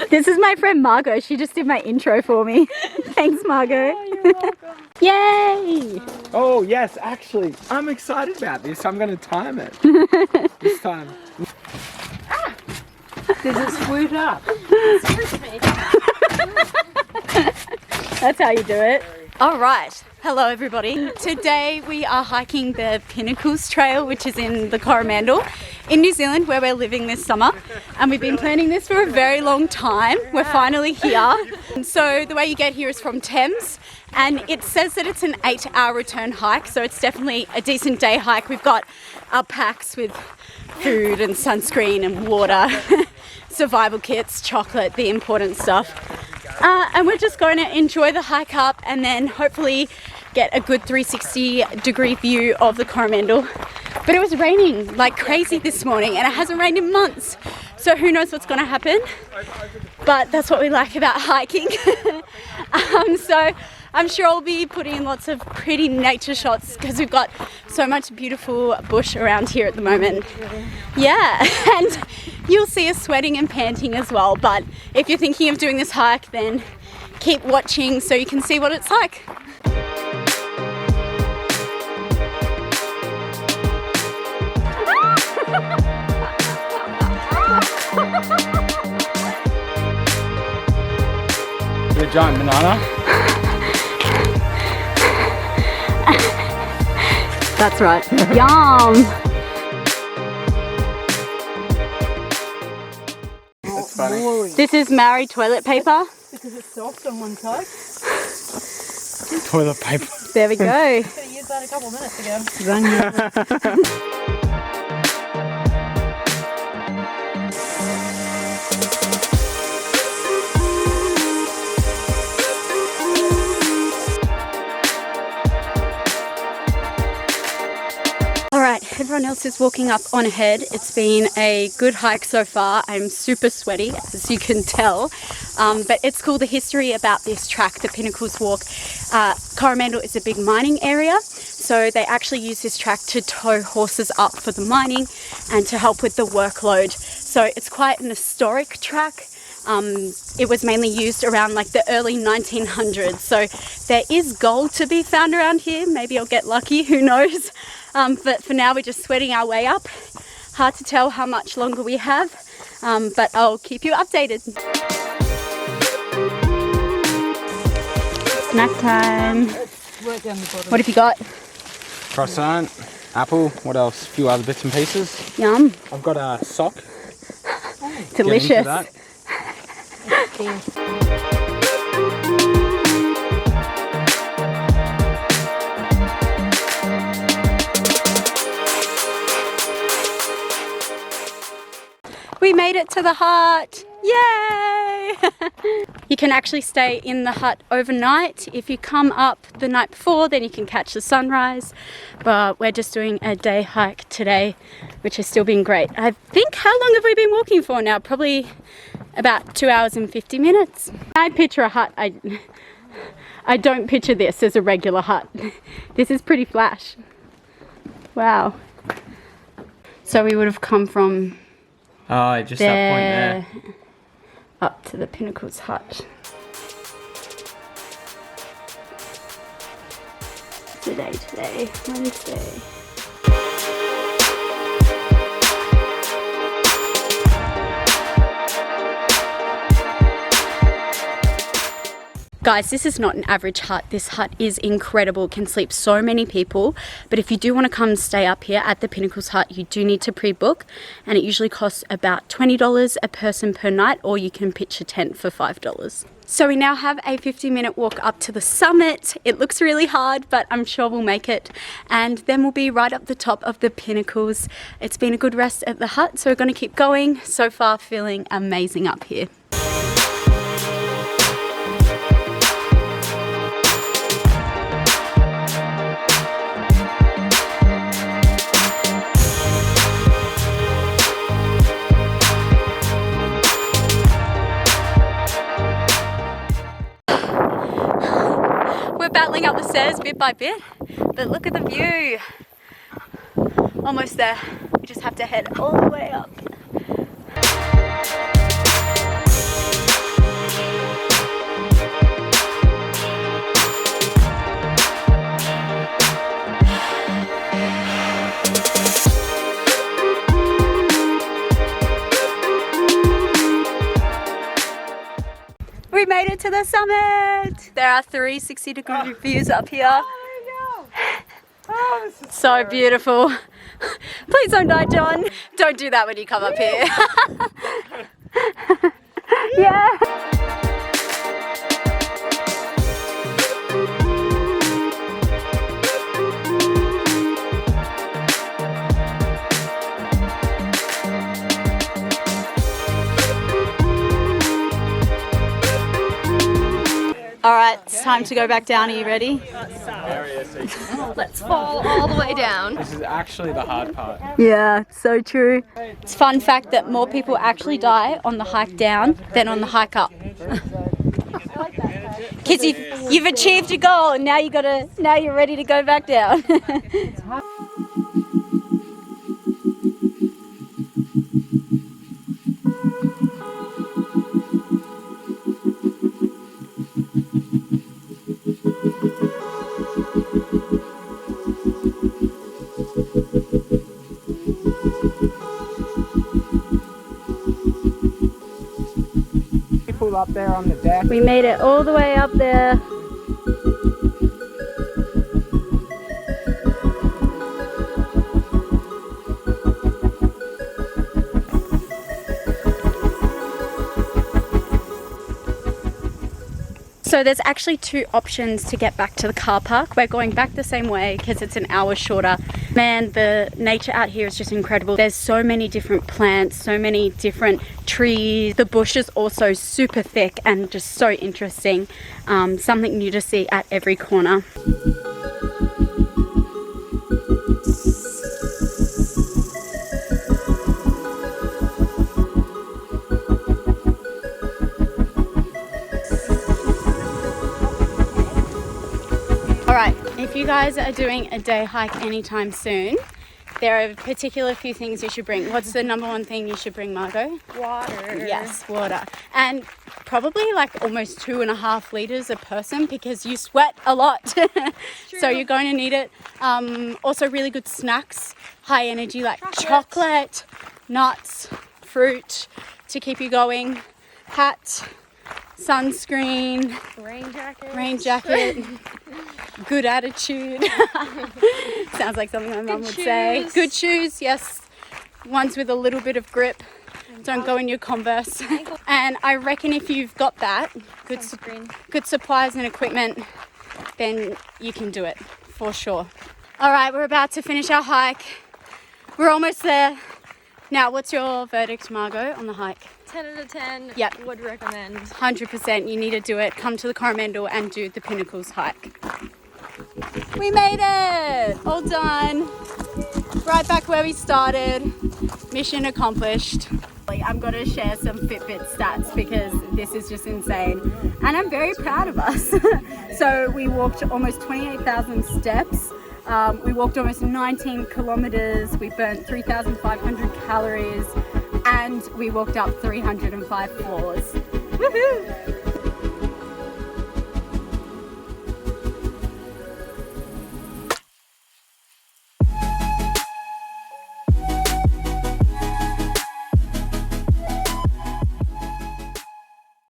This is my friend Margot. She just did my intro for me. Thanks, Margot. Oh, you're welcome. Yay! Oh yes, actually, I'm excited about this. I'm going to time it this time. Does it swoot up? That's how you do it. All right. Hello, everybody. Today we are hiking the Pinnacles Trail, which is in the Coromandel in New Zealand, where we're living this summer. And we've been planning this for a very long time. We're finally here. And so the way you get here is from Thames. And it says that it's an 8-hour return hike, so it's definitely a decent day hike. We've got our packs with food and sunscreen and water, survival kits, chocolate, the important stuff. And we're just going to enjoy the hike up and then hopefully get a good 360-degree view of the Coromandel. But it was raining like crazy this morning and it hasn't rained in months. So who knows what's going to happen. But that's what we like about hiking. So I'm sure I'll be putting in lots of pretty nature shots because we've got so much beautiful bush around here at the moment. Yeah, and you'll see us sweating and panting as well. But if you're thinking of doing this hike, then keep watching so you can see what it's like. A giant banana. That's right. Yum! That's funny. This is Maori toilet paper. Because it's soft on one side. Toilet paper. There we go. Could have used that a couple of minutes ago. Alright, everyone else is walking up on ahead. It's been a good hike so far. I'm super sweaty, as you can tell. But it's cool, the history about this track, the Pinnacles Walk. Coromandel is a big mining area, so they actually use this track to tow horses up for the mining and to help with the workload. So it's quite an historic track. It was mainly used around like the early 1900s. So there is gold to be found around here. Maybe I'll get lucky, who knows. But for now we're just sweating our way up. Hard to tell how much longer we have, but I'll keep you updated. Snack time. What have you got? Croissant, apple, what else? A few other bits and pieces. Yum. I've got a sock. Delicious. Get into that. We made it to the hut! Yay! You can actually stay in the hut overnight. If you come up the night before, then you can catch the sunrise. But we're just doing a day hike today, which has still been great. I think, how long have we been walking for now? Probably about 2 hours and 50 minutes. I picture a hut. I don't picture this as a regular hut. This is pretty flash. Wow. So we would have come from Oh, just that point there. Up to the Pinnacles hut. Today, Wednesday. Guys, this is not an average hut. This hut is incredible. It can sleep so many people. But if you do want to come stay up here at the Pinnacles hut, you do need to pre-book. And it usually costs about $20 a person per night, or you can pitch a tent for $5. So we now have a 50-minute walk up to the summit. It looks really hard, but I'm sure we'll make it. And then we'll be right up the top of the Pinnacles. It's been a good rest at the hut, so we're going to keep going. So far, feeling amazing up here. Battling up the stairs bit by bit, but look at the view. Almost there. We just have to head all the way up. the summit. There are 360-degree views up here. Oh, this is So beautiful. Please don't die, John. Don't do that when you come up here. Yeah. All right, it's time to go back down. Are you ready? Let's fall all the way down. This is actually the hard part. Yeah, so true. It's a fun fact that more people actually die on the hike down than on the hike up. Because you've achieved your goal and now you're ready to go back down. People up there on the deck. We made it all the way up there. So there's actually two options to get back to the car park. We're going back the same way because it's an hour shorter. Man, the nature out here is just incredible. There's so many different plants, so many different trees. The bush is also super thick and just so interesting. Something new to see at every corner. Alright, if you guys are doing a day hike anytime soon, there are a particular few things you should bring. What's the number one thing you should bring, Margot? Water. Yes, water. And probably like almost 2.5 liters a person because you sweat a lot. So you're going to need it. Also really good snacks, high energy like chocolate, nuts, fruit to keep you going, hat, sunscreen, rain jacket, good attitude. Sounds like something my mum would say. Good shoes, yes. Ones with a little bit of grip. Don't go in your Converse. And I reckon if you've got that, good supplies and equipment, then you can do it for sure. All right, we're about to finish our hike. We're almost there. Now, what's your verdict, Margot, on the hike? 10 out of 10. Yep. Would recommend. 100%. You need to do it. Come to the Coromandel and do the Pinnacles hike. We made it! All done. Right back where we started. Mission accomplished. I'm going to share some Fitbit stats because this is just insane. And I'm very proud of us. So we walked almost 28,000 steps. We walked almost 19 kilometers. We burnt 3,500 calories. And we walked up 305 floors. Woohoo!